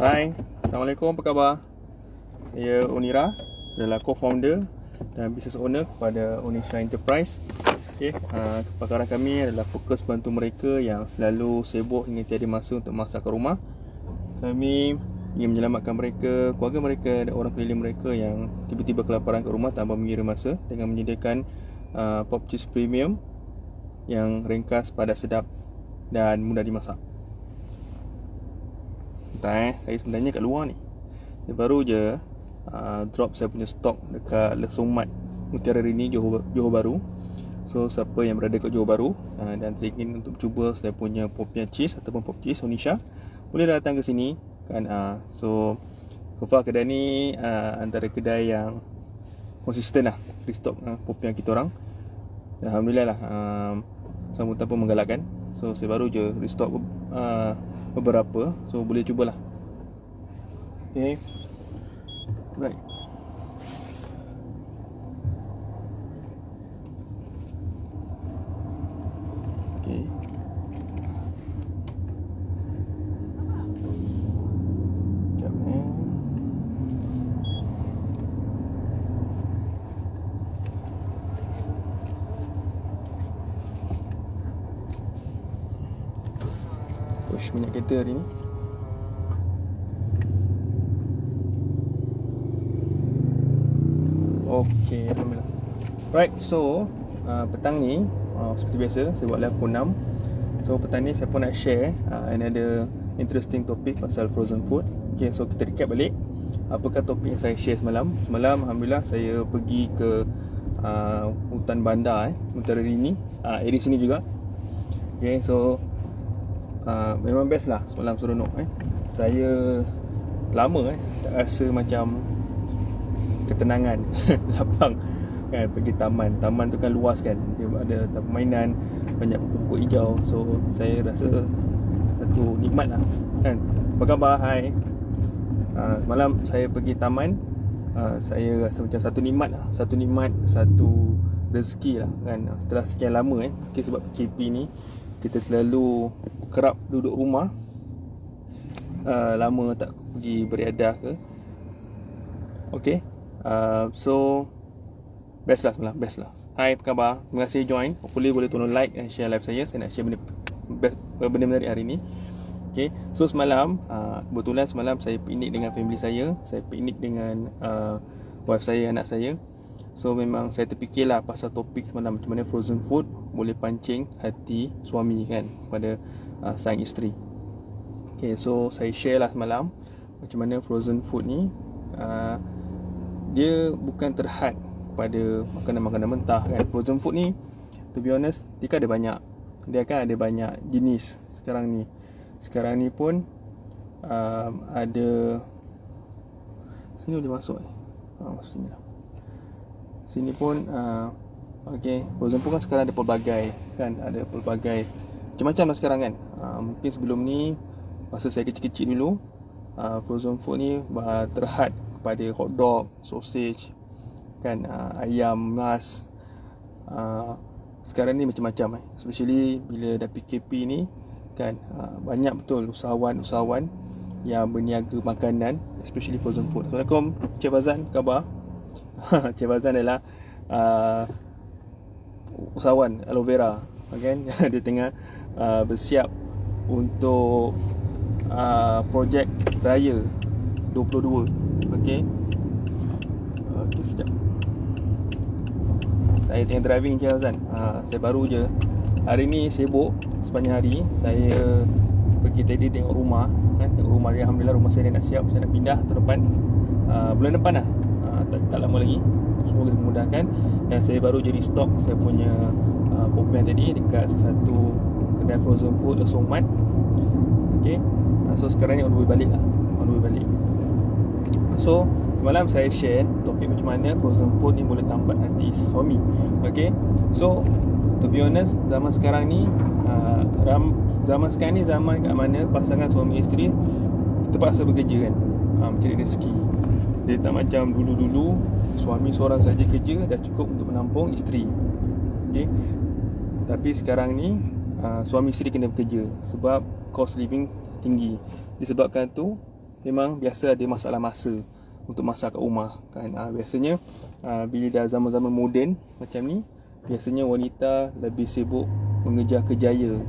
Hai, Assalamualaikum, apa khabar? Saya Onira, adalah co-founder dan business owner kepada Onisha Enterprise. Kepakaran kami adalah fokus bantu mereka yang selalu sibuk hingga tiada masa untuk masak ke rumah. Kami ingin menyelamatkan mereka, keluarga mereka dan orang keliling mereka yang tiba-tiba kelaparan ke rumah tanpa mengira masa dengan menyediakan pop cheese premium yang ringkas, padat, sedap dan mudah dimasak. Saya sebenarnya kat luar ni. Saya baru je drop saya punya stok dekat Lesung Mat, Mutiara Rini, Johor Bahru. So siapa yang berada kat Johor Bahru dan teringin untuk cuba saya punya popiah cheese ataupun pop cheese Onisha, boleh datang ke sini kan. So far kedai ni antara kedai yang konsisten lah restock popiah kita orang. Alhamdulillah lah, sambutan pun menggalakkan. So saya baru je restock beberapa, so boleh cubalah. Okay, right. Okay, sekejap push minyak kereta hari ni. Okay, Alhamdulillah. Right, so petang ni seperti biasa saya buat live pukul 6. So petang ni saya pun nak share another interesting topik pasal frozen food. Okay, so kita recap balik apakah topik yang saya share semalam. Semalam Alhamdulillah saya pergi ke hutan bandar Mutiara Rini, area sini juga. Okay, so memang best lah semalam, seronok. Saya lama tak rasa macam ketenangan lapang kan, pergi taman tu kan luas kan, dia ada permainan, banyak pokok-pokok hijau. So saya rasa satu nikmat lah kan. Apa khabar? Hai. Semalam saya pergi taman, saya rasa macam satu nikmat lah, satu rezeki lah kan. Setelah sekian lama sebab PKP ni kita selalu kerap duduk rumah, lama tak pergi beriadah ke. Okay, so best lah semalam, best lah. Hai, apa khabar? Terima kasih join. Hopefully boleh tolong like and share live saya. Saya nak share benda menarik hari ni. Okay, so semalam kebetulan semalam saya piknik dengan family saya. Saya piknik dengan wife saya, anak saya. So memang saya terfikirlah pasal topik semalam, macam mana frozen food boleh pancing hati suami kan, pada sang isteri. Okay, so saya share lah semalam macam mana frozen food ni dia bukan terhad pada makanan-makanan mentah kan. Frozen food ni, to be honest, dia kan ada banyak jenis sekarang ni pun ada sini boleh masuk sini lah. Sini pun okay, frozen food kan sekarang ada pelbagai kan, ada pelbagai macam-macam lah sekarang kan. Mungkin sebelum ni masa saya kecil-kecil dulu, frozen food ni terhad kepada hotdog, sausage kan, ayam mas. Sekarang ni macam-macam especially bila dah PKP ni kan, banyak betul usahawan yang berniaga makanan, especially frozen food. Assalamualaikum Cik Fazan, khabar? Cik Fazan adalah usahawan aloe vera kan. Dia tengah bersiap untuk projek raya 22. Okay, sekejap. Saya tengah driving je Azan. Saya baru je hari ni sibuk sepanjang hari. Saya pergi tadi tengok rumah kan. Tengok rumah dia, Alhamdulillah rumah saya nak siap. Saya nak pindah tahun depan, bulan depan lah, tak lama lagi. Semoga dimudahkan. Dan saya baru jadi stok saya punya popiah tadi dekat satu kedai frozen food Lesung Mat. Okay, so sekarang ni on the way balik. So semalam saya share topik macam mana frozen food ni boleh tambat hati suami. Okay, so to be honest, zaman sekarang ni zaman kat mana pasangan suami isteri terpaksa bekerja kan, mencari rezeki. Dia tak macam dulu-dulu suami seorang saja kerja dah cukup untuk menampung isteri. Okay, tapi sekarang ni suami isteri kena bekerja sebab cost living tinggi. Disebabkan tu memang biasa ada masalah masa untuk masak kat rumah kan. Biasanya bila dah zaman-zaman moden macam ni, biasanya wanita lebih sibuk mengejar kejaya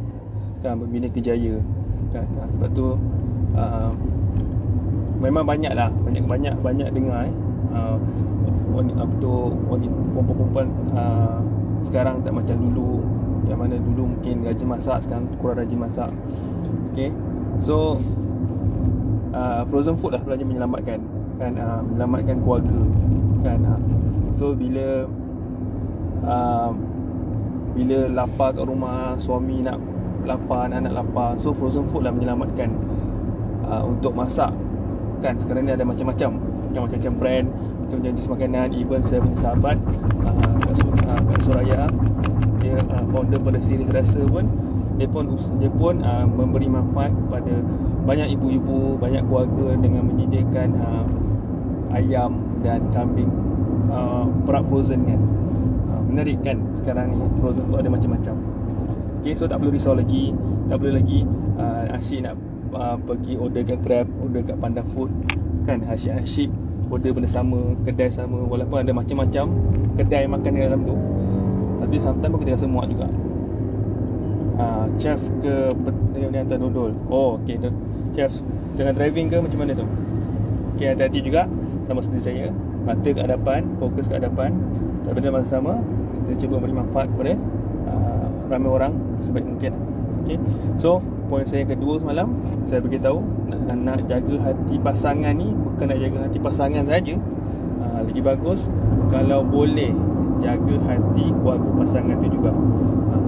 kan, membina kejaya kan. Sebab tu memang banyak dengar perempuan-perempuan sekarang tak macam dulu, yang mana dulu mungkin rajin masak, sekarang kurang rajin masak. Okay, so frozen food lah sebenarnya menyelamatkan kan, menyelamatkan keluarga kan. So bila lapar kat rumah, suami nak lapar, anak lapar, so frozen food lah menyelamatkan untuk masak kan. Sekarang ni ada macam-macam brand, macam-macam jenis makanan. Even saya punya sahabat Kak Suraya, dia founder pada series rasa pun, dia pun memberi manfaat kepada banyak ibu-ibu, banyak keluarga dengan menyediakan ayam dan kambing perap frozen kan. Menarik kan, sekarang ni frozen food ada macam-macam. Okay, so tak perlu risau lagi, tak perlu lagi asyik nak pergi order kat Grab, order kat Panda Food kan. Asyik order benda sama, kedai sama, walaupun ada macam-macam kedai makan di dalam tu, tapi sometimes pun kita rasa muak juga. Chef ke tengok ni hantar dodol. Okay, chef tengah driving ke macam mana tu? Okay, hati-hati juga, sama seperti saya, mata ke hadapan, fokus ke hadapan, tapi dalam masa sama kita cuba beri manfaat kepada ramai orang sebaik mungkin. Okay, so poin saya kedua semalam, saya beritahu nak jaga hati pasangan ni, bukan nak jaga hati pasangan saja, lagi bagus kalau boleh jaga hati keluarga pasangan tu juga.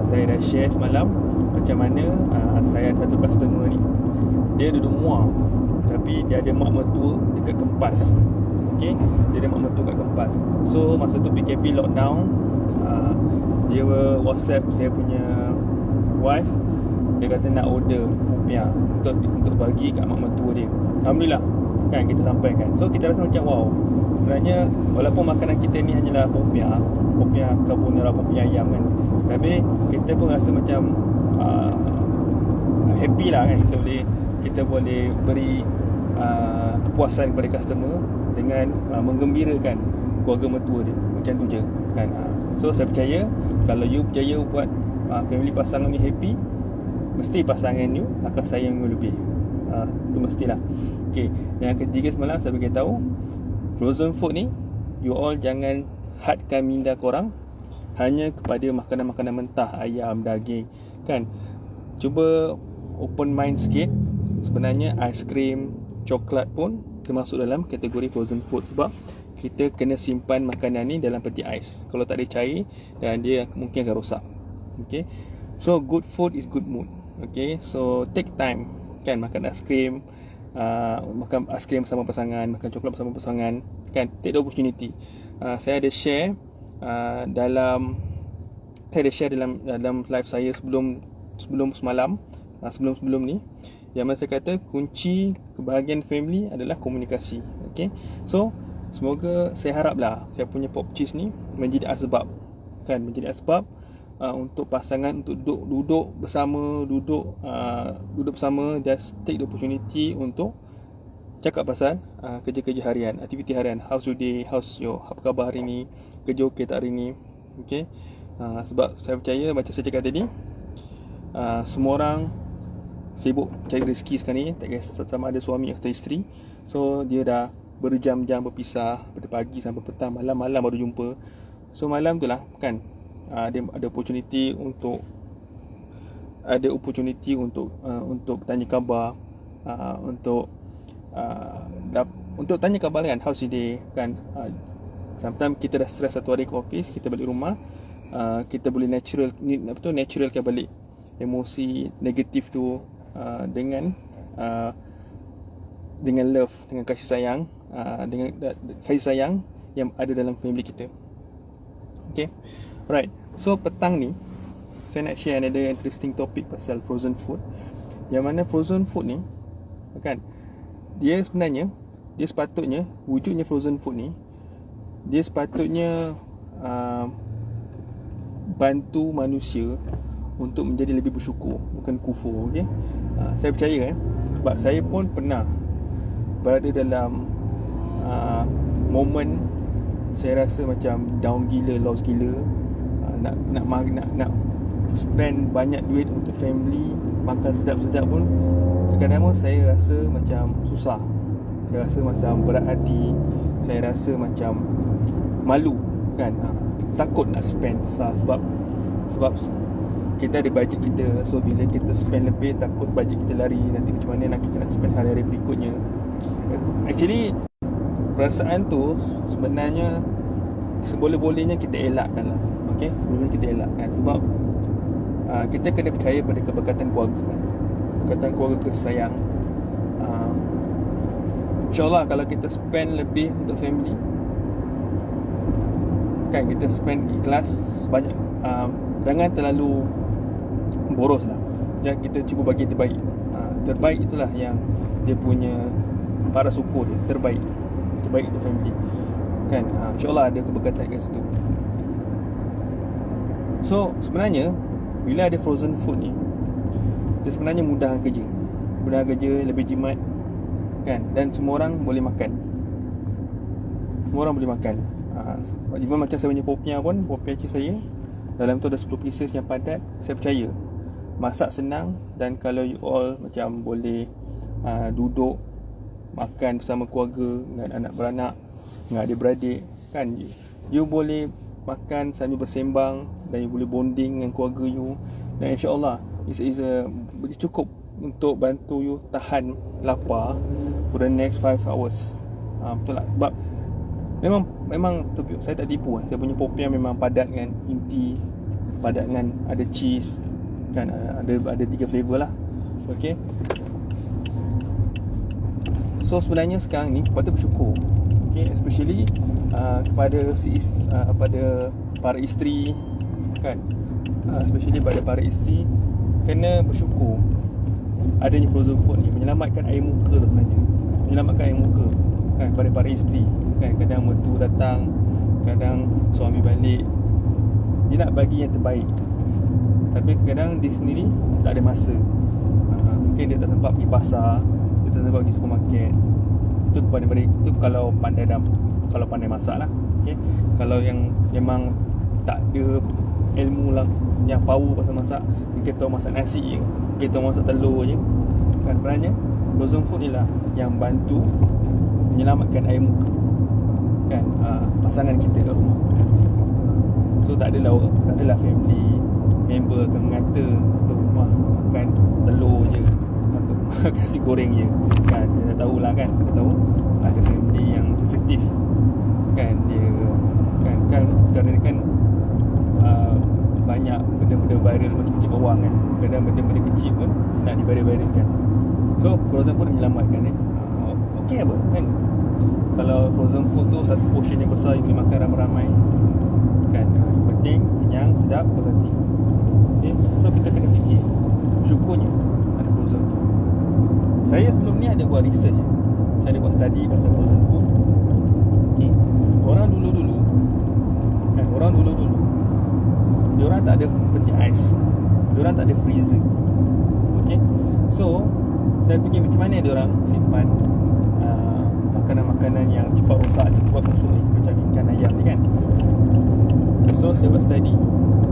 Saya dah share semalam macam mana saya ada satu customer ni, dia duduk muar, tapi dia ada mak mertua dekat Kempas. Okay, dia ada mak mertua kat Kempas. So masa tu PKP lockdown, dia WhatsApp saya punya wife, dia kata nak order popiah untuk bagi kat mak mertua dia. Alhamdulillah kan, kita sampaikan. So kita rasa macam wow, sebenarnya walaupun makanan kita ni hanyalah popiah carbonara, popiah ayam kan, tapi kita pun rasa macam happy lah kan. Kita boleh beri kepuasan kepada customer dengan menggembirakan keluarga mertua dia. Macam tu je kan. So saya percaya kalau you berjaya buat family pasangan ni happy, mesti pasangan you akan sayang you lebih. Itu mestilah. Okay, yang ketiga semalam saya beritahu, frozen food ni you all jangan hadkan minda korang hanya kepada makanan-makanan mentah, ayam, daging kan. Cuba open mind sikit. Sebenarnya aiskrim, coklat pun termasuk dalam kategori frozen food, sebab kita kena simpan makanan ni dalam peti ais. Kalau tak ada cair, dan dia mungkin akan rosak. Okay, so good food is good mood. Okay, so take time kan, makan aiskrim, makan aiskrim bersama pasangan, makan coklat bersama pasangan kan. Take the opportunity. Saya ada share dalam live saya sebelum semalam, sebelum ni, yang mana saya kata kunci kebahagiaan family adalah komunikasi. Okay, so semoga, saya haraplah saya punya pop cheese ni menjadi asbab kan, menjadi asbab untuk pasangan untuk duduk bersama, just take the opportunity untuk cakap pasal kerja-kerja harian, aktiviti harian. How's your day, apa khabar hari ni, kerja okey tak hari ni. Okay, sebab saya percaya macam saya cakap tadi, semua orang sibuk cari rezeki sekarang ni, tak kisah sama ada suami atau isteri. So dia dah berjam-jam berpisah, pada pagi sampai petang, malam baru jumpa. So malam tu lah kan, dia ada opportunity untuk bertanya khabar, untuk tanya khabar kan, how's your day kan. Sometimes kita dah stress satu hari ke office, kita balik rumah, kita boleh naturalkan balik emosi negatif tu dengan love, dengan kasih sayang, dengan kasih sayang yang ada dalam family kita. Okay, alright. So petang ni saya nak share another interesting topic pasal frozen food, yang mana frozen food ni kan, dia sepatutnya wujudnya frozen food ni, dia sepatutnya bantu manusia untuk menjadi lebih bersyukur, bukan kufur. Okay, saya percaya kan, sebab saya pun pernah berada dalam moment saya rasa macam down gila, lost gila, nak spend banyak duit untuk family, makan sedap-sedap pun kadang-kadang saya rasa macam susah. Saya rasa macam berat hati, saya rasa macam malu kan, takut nak spend besar sebab kita ada bajet kita. So bila kita spend lebih, takut bajet kita lari, nanti macam mana nak kita nak spend hari-hari berikutnya. Actually perasaan tu sebenarnya seboleh-bolehnya kita elakkan lah. Okay, boleh kita elakkan sebab kita kena percaya pada keberkatan keluarga kan? Keberkatan keluarga, kesayang. InsyaAllah kalau kita spend lebih untuk family kan, kita spend ikhlas sebanyak, jangan terlalu boros lah. Jangan, kita cuba bagi terbaik. Terbaik itulah yang dia punya para syukur dia, terbaik untuk family kan. InsyaAllah ada keberkatan kat situ. So sebenarnya bila ada frozen food ni, dia sebenarnya mudahkan kerja, lebih jimat kan, dan semua orang boleh makan. Even macam saya punya popiah pun, popiah cik saya dalam tu ada 10 pieces yang padat. Saya percaya masak senang, dan kalau you all macam boleh duduk makan bersama keluarga dengan anak beranak, dengan adik-beradik kan, you boleh makan sambil bersembang, dan you boleh bonding dengan keluarga you, dan insyaAllah is cukup untuk bantu you tahan lapar for the next 5 hours. Betul tak? Sebab memang saya tak tipu. Saya punya popiah memang padat dengan inti, padat dengan ada cheese kan, ada 3 flavor lah. Okay, so sebenarnya sekarang ni patut bersyukur. Okay, especially kepada pada para isteri kan, especially pada para isteri kena bersyukur adanya frozen food ni, menyelamatkan air muka sebenarnya, menyelamatkan air muka kan pada para isteri kan. Kadang mertua datang, kadang suami balik, dia nak bagi yang terbaik, tapi kadang dia sendiri tak ada masa. Mungkin dia tak sempat pergi pasar, dia tak sempat pergi supermarket. Itu kepada mereka, itu kalau pandai masak lah. Okay? Kalau yang memang tak ada ilmu lah, yang power pasal masak, kita tahu masak nasi je, kita tahu masak telur je kan. Sebenarnya frozen food ni lah yang bantu menyelamatkan air muka kan, pasangan kita kat rumah. So tak adalah family member akan mengata untuk rumah makan telur je, untuk makan nasi goreng je kan. Kita tahulah kan, kita tahu ada family yang sensitif kan, dia kan sekarang ni kan banyak benda-benda viral macam kecil bawang kan. Kadang benda-benda kecil pun nak diviral-viralkan. So frozen food menyelamatkan okey apa kan. Kalau frozen food tu satu portion yang besar, you boleh makan ramai-ramai kan. Yang penting kenyang, sedap, puas hati. Okay? So kita kena fikir, syukurnya ada frozen food. Saya sebelum ni ada buat research saya ada buat study pasal frozen food. Okay? Orang dulu-dulu diorang tak ada peti ais, diorang tak ada freezer. Okay? So saya fikir macam mana diorang simpan makanan-makanan yang cepat rosak ni, buat busuk ni, macam ikan ayam ni kan. So saya buat study,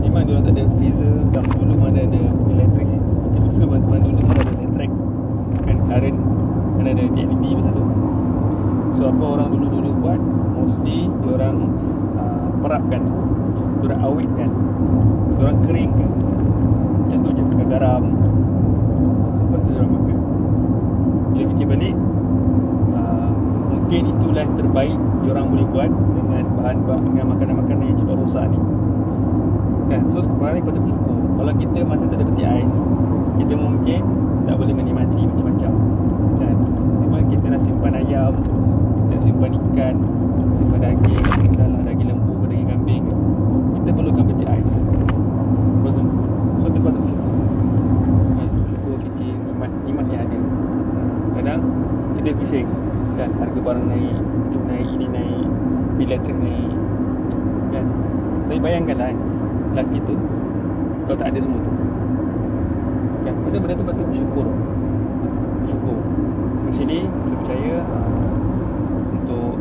memang diorang tak ada freezer. Zaman dulu mana ada electricity, macam dulu mana ada elektrik kan, current, mana ada TNB pasal tu. So apa orang dulu buat, mostly diorang perapkan, diorang awetkan, diorang keringkan. Macam tu je, pakai garam, lepas tu diorang makan. Bila fikir balik, mungkin itulah yang terbaik diorang boleh buat dengan dengan makanan-makanan yang cepat rosak ni kan. So sekarang ni patut bersyukur. Kalau kita masih tak ada peti ais, kita mungkin tak boleh menikmati macam-macam kan. Memang kita nak simpan ayam, kita nak simpan ikan, kita nak simpan daging, tak kisahlah daging lembu ke daging kambing, kita perlukan peti ais, frozen food. So kita patut bersyukur kan, bersyukur, fikir nikmat yang ada. Kadang kita bising kan, harga barang naik, itu naik, ini naik, bil elektrik naik kan. Tapi bayangkanlah lelaki tu, kau tak ada semua tu kan. Macam benda tu patut bersyukur. especially saya percaya untuk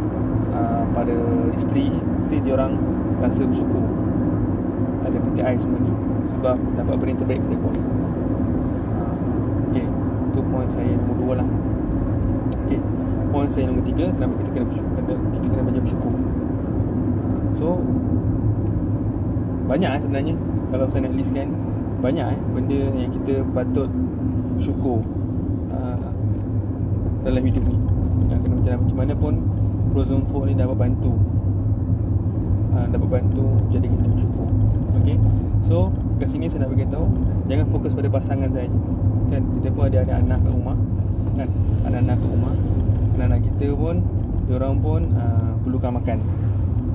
pada isteri, mesti diorang rasa bersyukur ada PTI semua ni, sebab dapat beri yang terbaik mereka. Okay, tu point saya nombor 2 lah. Okay, point saya nombor 3, kenapa kita kena banyak bersyukur. So banyak sebenarnya, kalau saya nak listkan, banyak benda yang kita patut bersyukur dalam hidup ni. Yang kena macam mana pun frozen food ni dapat bantu jadi kita bersyukur. Okay, so kat sini saya nak beritahu, jangan fokus pada pasangan saja kan. Kita pun ada anak-anak kat rumah kan, anak-anak kat rumah, anak-anak kita pun diorang pun perlukan makan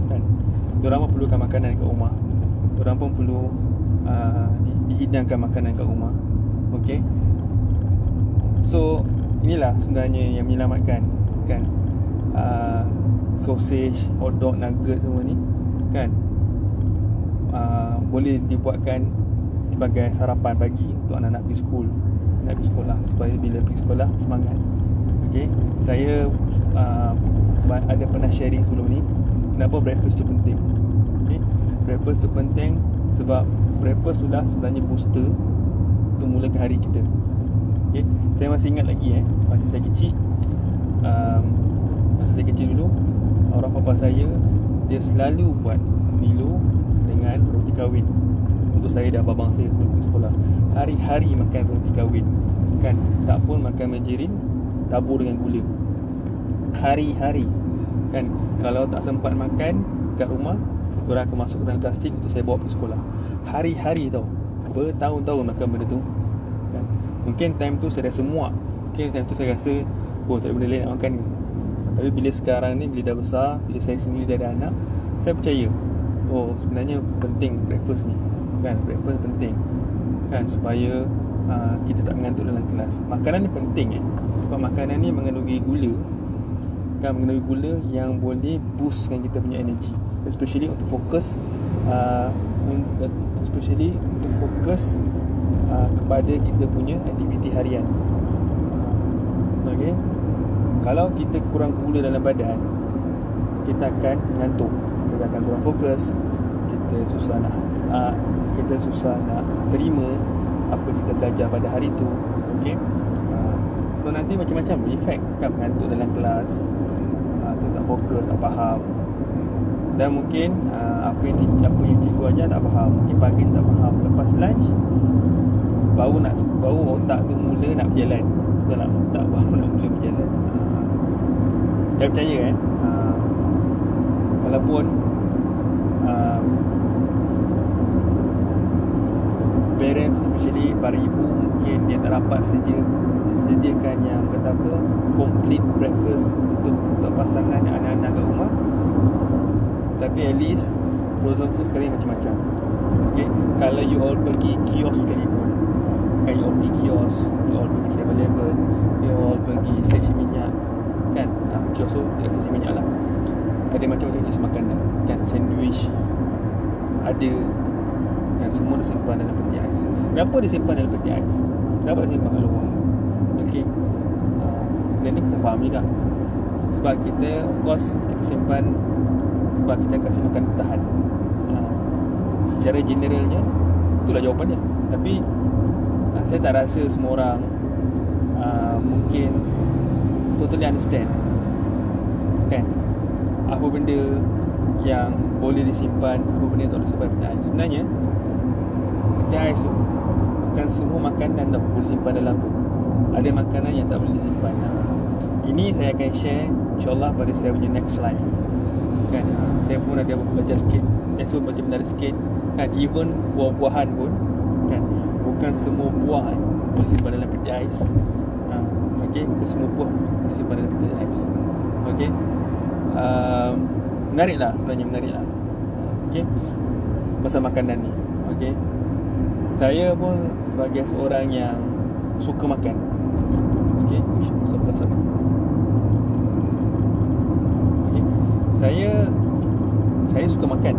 kan. Diorang pun perlukan makanan kat rumah, diorang pun perlu dihidangkan makanan kat rumah. Okay, so inilah sebenarnya yang menyelamatkan kan. Sausage, hotdog, nugget semua ni kan, boleh dibuatkan sebagai sarapan pagi untuk anak-anak pergi sekolah, supaya bila pergi sekolah semangat. Okay, saya ada pernah sharing sebelum ni kenapa breakfast tu penting. Okay, breakfast tu penting sebab breakfast tu lah sebenarnya booster untuk mulakan hari kita. Okay, saya masih ingat lagi masa saya kecil, dulu, orang papa saya dia selalu buat Milo dengan roti kahwin untuk saya dan abang saya sebelum pergi sekolah. Hari-hari makan roti kahwin kan, tak pun makan margarin tabur dengan gula. Hari-hari kan, kalau tak sempat makan kat rumah, diorang akan masuk dalam plastik untuk saya bawa pergi sekolah. Hari-hari tau, bertahun-tahun makan benda tu kan. Mungkin time tu saya rasa muak, mungkin time tu saya rasa tak ada benda lain nak makan ni. Tapi bila sekarang ni, bila dah besar, bila saya sendiri dah ada anak, saya percaya sebenarnya penting breakfast ni kan. Breakfast penting kan, supaya kita tak mengantuk dalam kelas. Makanan ni penting sebab makanan ni mengandungi gula kan, mengandungi gula yang boleh boostkan kita punya energy, especially untuk fokus kepada kita punya aktiviti harian. Okay, kalau kita kurang gula dalam badan, kita akan mengantuk, kita akan kurang fokus, kita susah nak terima apa kita belajar pada hari tu. Okay, so nanti macam-macam efek kan, mengantuk dalam kelas, tu tak fokus, tak faham, dan mungkin apa yang cikgu ajar tak faham, mungkin pagi tak faham, lepas lunch baru otak tu mula nak berjalan. Betul tak? Otak baru nak mula berjalan. Saya percaya walaupun parents, especially para ibu, mungkin dia tak dapat sediakan yang kata apa, complete breakfast untuk pasangan dan anak-anak kat rumah, tapi at least frozen food sekarang macam-macam. Okay, kalau you all pergi kios sekalipun kan, you all pergi kios, you all pergi 7-Eleven, you all pergi stesen minyak kan, kios tu dekat stesen minyak lah, ada macam-macam jenis makanan kan, sandwich ada kan, semua disimpan dalam peti ais. Kenapa disimpan dalam peti ais? Kenapa disimpan kat luar? Okay, dan ni kita faham juga, sebab kita, of course, kita simpan sebab kita kasih makan bertahan. Secara generalnya itulah jawapannya. Tapi saya tak rasa semua orang mungkin totally understand kan, apa benda yang boleh disimpan, apa benda yang tak boleh disimpan peti ais. Sebenarnya peti ais tu bukan semua makanan tak boleh disimpan dalam tu. Ada makanan yang tak boleh disimpan. Ini saya akan share insyaAllah pada saya punya next slide kan. Saya pun ada belajar sikit, saya pun baca menarik sikit kan. Even buah-buahan pun kan, bukan semua buah boleh simpan dalam peti ais. Okay, bukan semua buah boleh simpan dalam peti ais. Okay, menarik lah. Okay, pasal makanan ni. Okay, saya pun sebagai seorang yang suka makan. Okay, sebelah sana. Okay, saya suka makan,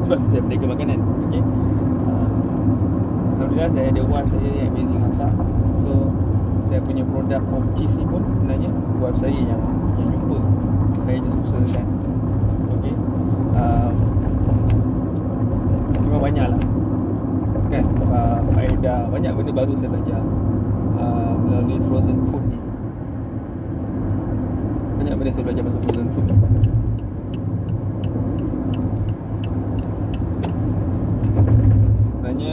sebab saya berniaga makanan. Okay, Alhamdulillah saya ada wife saya yang amazing masak. So saya punya produk of cheese ni pun sebenarnya wife saya yang jumpa. Saya just usahakan. Okay. Memang banyak lah kan, faedah, banyak benda baru saya belajar melalui frozen food ni. Banyak benda saya belajar pasal frozen food. Sebenarnya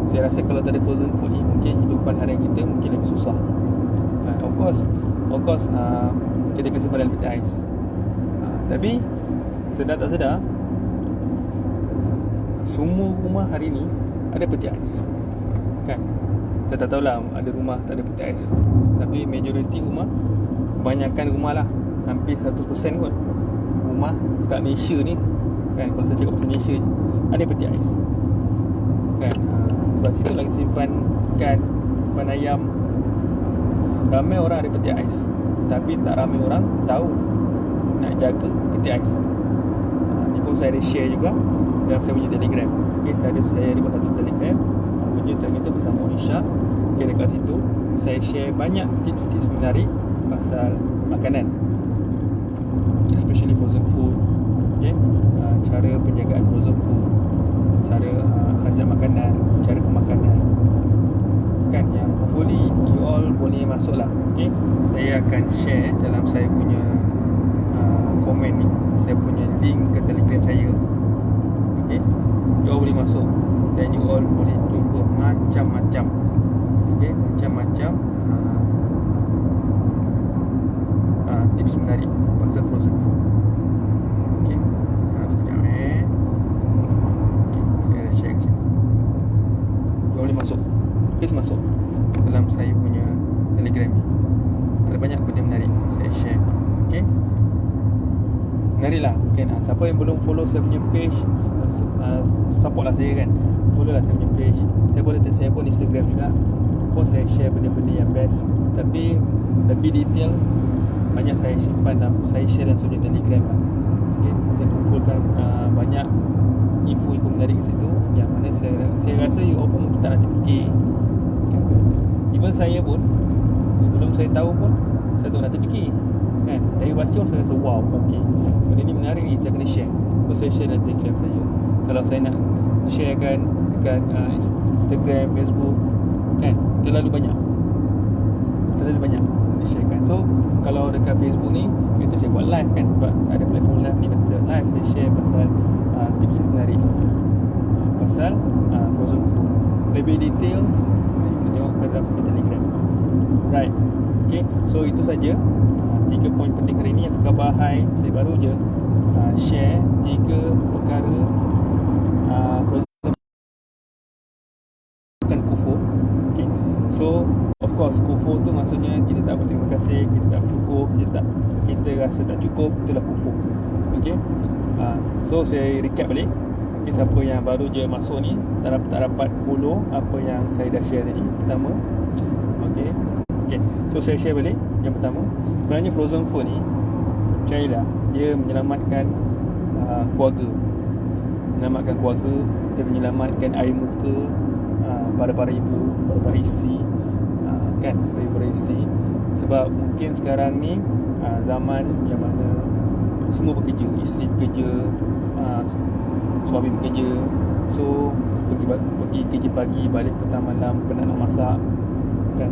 saya rasa kalau tak ada frozen food ni, mungkin hidupan harian kita mungkin lebih susah. Of course kita kena simpan dalam peti ais. Tapi sedar tak sedar, semua rumah hari ni ada peti ais kan. Saya tak tahulah ada rumah tak ada peti ais, tapi majoriti rumah, kebanyakan rumah lah, hampir 100% kot rumah dekat Malaysia ni kan, kalau saya cakap pasal Malaysia ni, ada peti ais kan. Sebab situ lah kita simpan ikan, simpan ayam. Ramai orang ada peti ais, tapi tak ramai orang tahu nak jaga peti ais. Ni pun saya ada share juga dalam saya punya Telegram. Okay, saya ada buat satu Telegram, punya Telegram bersama Onisha. Okay, dekat situ saya share banyak tips-tips menarik pasal makanan, especially frozen food. Okay, cara penjagaan frozen food, cara khasiat makanan, cara pemakanan kan, yang hopefully you all boleh masuk lah. Okay, saya akan share dalam saya punya komen ni, saya punya link ke Telegram saya. Okay, you all boleh masuk dan you all boleh jumpa macam-macam. Okay, macam-macam tips menarik pasal frozen food. Okay, sekejap okay, saya dah share kat sini. You all boleh masuk, please masuk dalam saya punya Telegram ni. Ada banyak benda menarik saya share. Okay, menarik lah. Okay, siapa yang belum follow saya punya page, support lah saya kan. Follow lah saya punya page. Saya pun Instagram juga, pun saya share benda-benda yang best. Tapi lebih detail banyak saya simpan dalam, saya share dalam saya punya Telegram lah. Okay, saya kumpulkan banyak info-info menarik kat situ, yang mana saya rasa you all pun mungkin tak nak terfikir kan. Even saya pun, sebelum saya tahu pun, saya tak nak terfikir kan. Saya baca saya rasa wow, okay, benda ni menarik ni, saya kena share. So saya share dalam Telegram saya. Kalau saya nak sharekan dekat Instagram, Facebook kan, terlalu banyak sharekan. So kalau dekat Facebook ni, kita saya buat live kan, sebab ada platform live ni, saya live, saya share pasal tips menarik pasal frozen food. Lebih details kita tengok kat dalam Telegram. Right. Okay, so itu saja 3 poin penting hari ni. Apa khabar? Hai, saya baru je share 3 perkara frozen bukan kufur. Okay, so of course kufur tu maksudnya kita tak berterima kasih, kita tak bersyukur, kita rasa tak cukup, itulah kufur. Okay, so saya recap balik. Okay, siapa yang baru je masuk ni, tak dapat follow apa yang saya dah share tadi. Pertama, okay, so saya share balik. Yang pertama, sebenarnya frozen food ni, percayalah, dia menyelamatkan keluarga. Dia menyelamatkan air muka para ibu, para isteri kan, para isteri. Sebab mungkin sekarang ni zaman yang mana semua bekerja, isteri bekerja, suami bekerja. So pergi kerja pagi, balik petang malam, penat nak masak kan.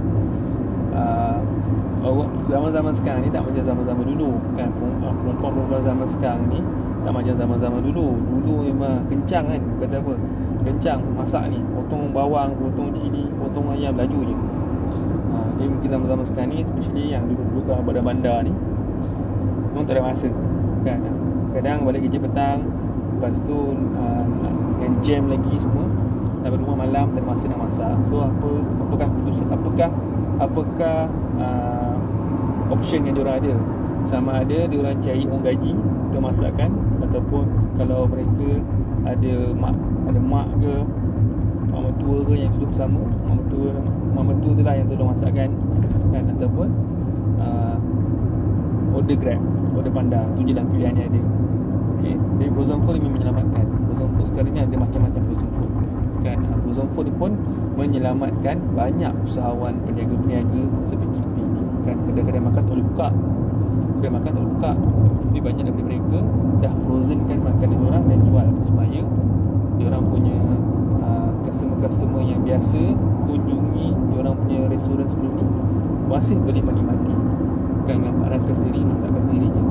Zaman-zaman sekarang ni tak macam zaman-zaman dulu kan. Perempuan zaman sekarang ni tak macam zaman-zaman dulu. Dulu memang kencang kan, kata apa, kencang masak ni, potong bawang, potong cili, potong ayam, laju je. Jadi mungkin zaman-zaman sekarang ni, especially yang dulu-dulu kat bandar-bandar ni, memang tak ada masa kan. Kadang balik kerja petang, lepas tu dengan jam lagi semua, sampai rumah malam, tak ada masa nak masak. So apakah keputusan, apakah option yang diorang ada? Sama ada diorang cari orang gaji untuk masakkan, ataupun kalau mereka ada mak ke, mak mertua ke yang duduk bersama, mak mertua tu lah yang tolong masakkan kan, ataupun order Grab, order Panda. Tu je lah pilihan yang ada. Okay, jadi frozen food ni memang menyelamatkan. Frozen food sekarang ni ada macam-macam frozen food. kan. Frozen food ni pun menyelamatkan banyak usahawan peniaga-peniaga masa PKP ni kan. Kedai-kedai makan tak boleh buka, kedai makan tak boleh buka, tapi banyak daripada mereka dah frozen kan makanan diorang dan jual supaya diorang punya customer-customer yang biasa kunjungi diorang punya restoran sebelum ni masih boleh menikmati kan, dengan panaskan sendiri, masakkan sendiri je.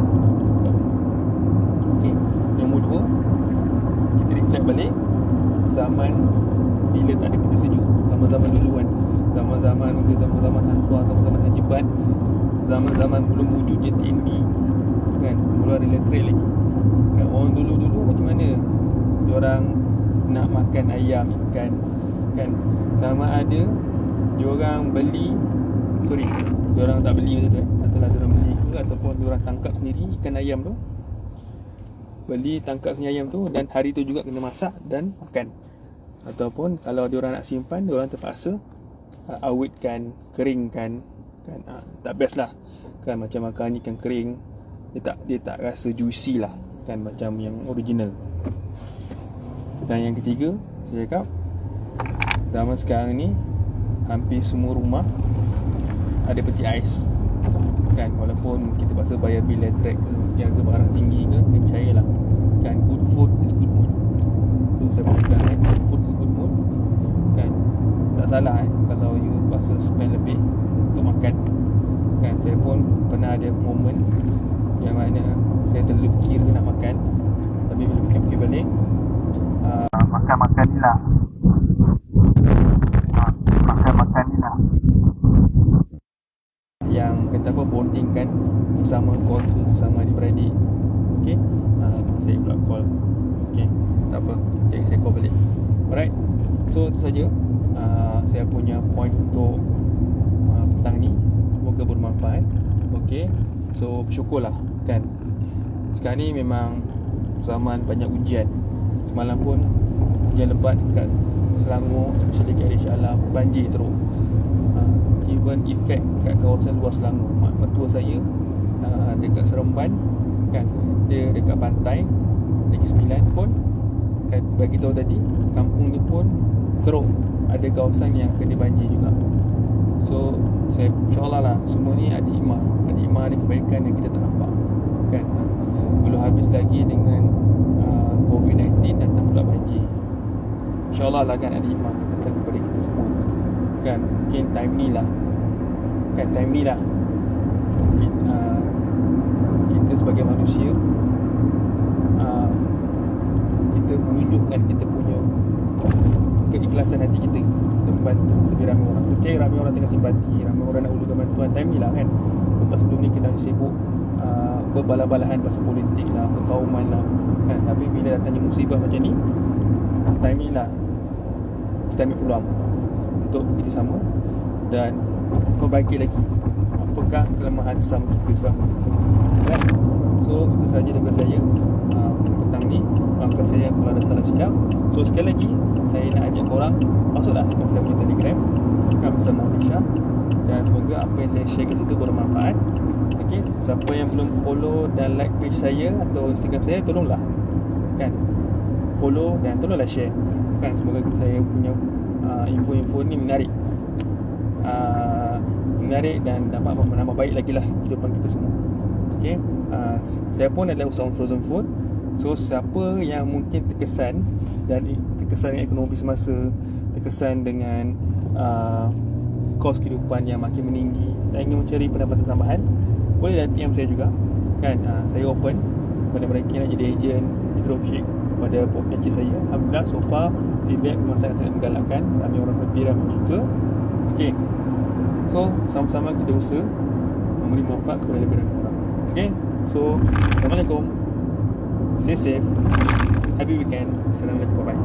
Okay. Nombor 2, kita reflect balik zaman bila tak ada peti sejuk, zaman-zaman dulu kan, zaman-zaman hantua, zaman-zaman Hajibat, zaman-zaman belum wujudnya TNB kan, belum ada elektrik lagi kan. Orang dulu-dulu macam mana diorang nak makan ayam, ikan kan, sama ada diorang diorang tak beli macam tu ataupun diorang beli ke, ataupun diorang tangkap sendiri ikan ayam tu, beli tangkap sendiri ayam tu, dan hari tu juga kena masak dan makan. Ataupun kalau diorang nak simpan, diorang terpaksa awetkan, keringkan kan. Tak best lah kan, macam makan ikan kering, dia tak rasa juicy lah kan, macam yang original. Dan yang ketiga, saya cakap zaman sekarang ni hampir semua rumah ada peti ais kan. Walaupun kita paksa bayar bil elektrik ke, harga barang tinggi ke, saya percayalah kan, good food is good mood. So saya pegang good food is good mood kan. Tak salah kalau you paksa spend lebih untuk makan kan. Saya pun pernah ada moment yang mana saya terlalu kira nak makan, tapi bila fikir-fikir balik, makan-makan ni lah yang kata apa, bondingkan sesama keluarga, sesama adik-beradik. Okay, saya pula call. Okay, tak apa, jadi saya call balik. Alright, so itu saja saya punya point untuk petang ni. Semoga bermanfaat. Okay, so bersyukurlah kan, sekarang ni memang zaman banyak hujan. Semalam pun hujan lebat kat Selangor, especially kat Shah Alam, banjir teruk. Even efek kat kawasan luar Selangor. Mak mertua saya dekat Seremban kan, dia dekat pantai Negeri Sembilan pun kan, bagi tahu tadi kampung ni pun teruk, ada kawasan yang kena banjir juga. So saya insyaAllah lah, semua ni ada hikmah ni, kebaikan yang kita tak nampak kan. Belum habis lagi dengan COVID-19 datang pula banjir. InsyaAllah lah kan, ada hikmah datang kepada kita semua kan. Mungkin time ni lah kita sebagai manusia, kita menunjukkan kita punya keikhlasan hati kita untuk membantu lebih ramai orang. Percaya ramai orang tengah simpati, ramai orang nak ulurkan bantuan. Time ni lah kan. Lepas sebelum ni kita sibuk berbalah-balahan pasal politik lah, perkauman lah kan. Tapi bila datangnya musibah macam ni, time ni lah kita ambil peluang untuk bekerjasama dan perbaiki lagi apakah kelemahan sesama kita selama. Right? So itu sahaja daripada saya petang ni. Maafkan saya kalau ada salah silap. So sekali lagi saya nak ajak korang masuklah sekarang saya punya Telegram kan, bersama Malaysia, dan semoga apa yang saya share kat situ bermanfaat. Okay, siapa yang belum follow dan like page saya atau Instagram saya, tolonglah kan follow dan tolonglah share kan. Semoga saya punya info-info ni menarik dan dapat menambah baik lagi lah kehidupan kita semua. Okay, saya pun adalah usahawan frozen food. So siapa yang mungkin terkesan dengan ekonomi semasa, terkesan dengan kos kehidupan yang makin meninggi dan ingin mencari pendapatan tambahan, boleh DM saya juga kan. Saya open pada mereka nak jadi ejen dropship pada pencik saya. Alhamdulillah so far feedback memang sangat-sangat menggalakkan, ramai orang happy, ramai orang suka. Okay, so sama-sama kita usaha memberi manfaat kepada lebih ramai orang. Okay, so Assalamualaikum, stay safe, happy weekend, Assalamualaikum, bye bye.